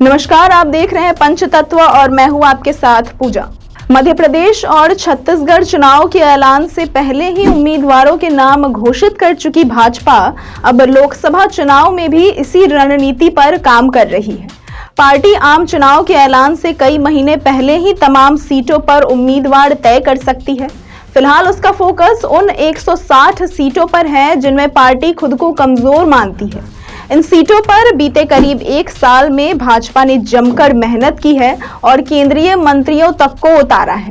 नमस्कार, आप देख रहे हैं पंचतत्व और मैं हूं आपके साथ पूजा। मध्य प्रदेश और छत्तीसगढ़ चुनाव के ऐलान से पहले ही उम्मीदवारों के नाम घोषित कर चुकी भाजपा अब लोकसभा चुनाव में भी इसी रणनीति पर काम कर रही है। पार्टी आम चुनाव के ऐलान से कई महीने पहले ही तमाम सीटों पर उम्मीदवार तय कर सकती है। फिलहाल उसका फोकस उन 160 सीटों पर है जिनमें पार्टी खुद को कमजोर मानती है। इन सीटों पर बीते करीब एक साल में भाजपा ने जमकर मेहनत की है और केंद्रीय मंत्रियों तक को उतारा है।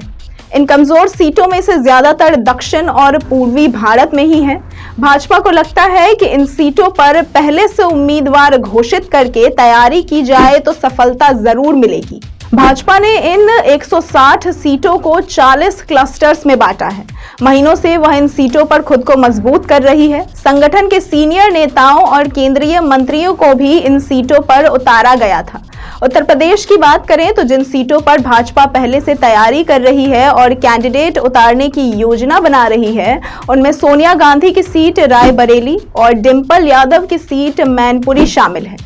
इन कमजोर सीटों में से ज्यादातर दक्षिण और पूर्वी भारत में ही है। भाजपा को लगता है कि इन सीटों पर पहले से उम्मीदवार घोषित करके तैयारी की जाए तो सफलता जरूर मिलेगी। भाजपा ने इन 160 सीटों को 40 क्लस्टर्स में बांटा है। महीनों से वह इन सीटों पर खुद को मजबूत कर रही है। संगठन के सीनियर नेताओं और केंद्रीय मंत्रियों को भी इन सीटों पर उतारा गया था। उत्तर प्रदेश की बात करें तो जिन सीटों पर भाजपा पहले से तैयारी कर रही है और कैंडिडेट उतारने की योजना बना रही है, उनमें सोनिया गांधी की सीट रायबरेली और डिंपल यादव की सीट मैनपुरी शामिल है।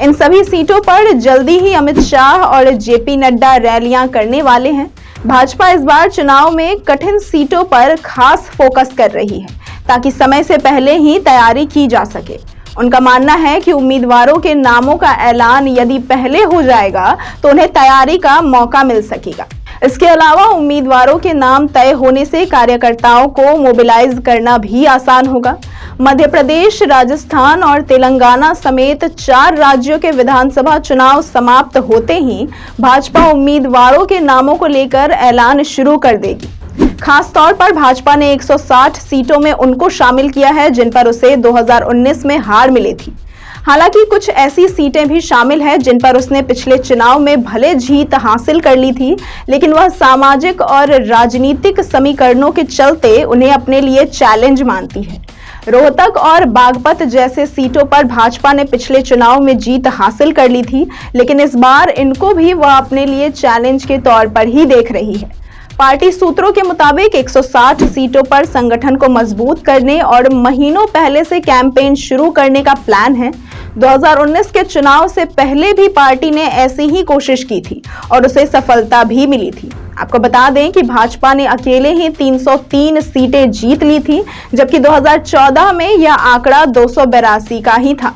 इन सभी सीटों पर जल्दी ही अमित शाह और जेपी नड्डा रैलियां करने वाले हैं। भाजपा इस बार चुनाव में कठिन सीटों पर खास फोकस कर रही है ताकि समय से पहले ही तैयारी की जा सके। उनका मानना है कि उम्मीदवारों के नामों का ऐलान यदि पहले हो जाएगा तो उन्हें तैयारी का मौका मिल सकेगा। इसके अलावा उम्मीदवारों के नाम तय होने से कार्यकर्ताओं को मोबिलाइज करना भी आसान होगा। मध्य प्रदेश, राजस्थान और तेलंगाना समेत 4 राज्यों के विधानसभा चुनाव समाप्त होते ही भाजपा उम्मीदवारों के नामों को लेकर ऐलान शुरू कर देगी। खास तौर पर भाजपा ने 160 सीटों में उनको शामिल किया है जिन पर उसे 2019 में हार मिली थी। हालांकि कुछ ऐसी सीटें भी शामिल हैं जिन पर उसने पिछले चुनाव में भले जीत हासिल कर ली थी, लेकिन वह सामाजिक और राजनीतिक समीकरणों के चलते उन्हें अपने लिए चैलेंज मानती है। रोहतक और बागपत जैसे सीटों पर भाजपा ने पिछले चुनाव में जीत हासिल कर ली थी, लेकिन इस बार इनको भी वह अपने लिए चैलेंज के तौर पर ही देख रही है। पार्टी सूत्रों के मुताबिक 160 सीटों पर संगठन को मजबूत करने और महीनों पहले से कैंपेन शुरू करने का प्लान है। 2019 के चुनाव से पहले भी पार्टी ने ऐसी ही कोशिश की थी और उसे सफलता भी मिली थी। आपको बता दें कि भाजपा ने अकेले ही 303 सीटें जीत ली थी, जबकि 2014 में यह आंकड़ा 282 का ही था।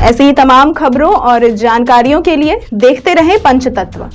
ऐसी ही तमाम खबरों और जानकारियों के लिए देखते रहें पंचतत्व।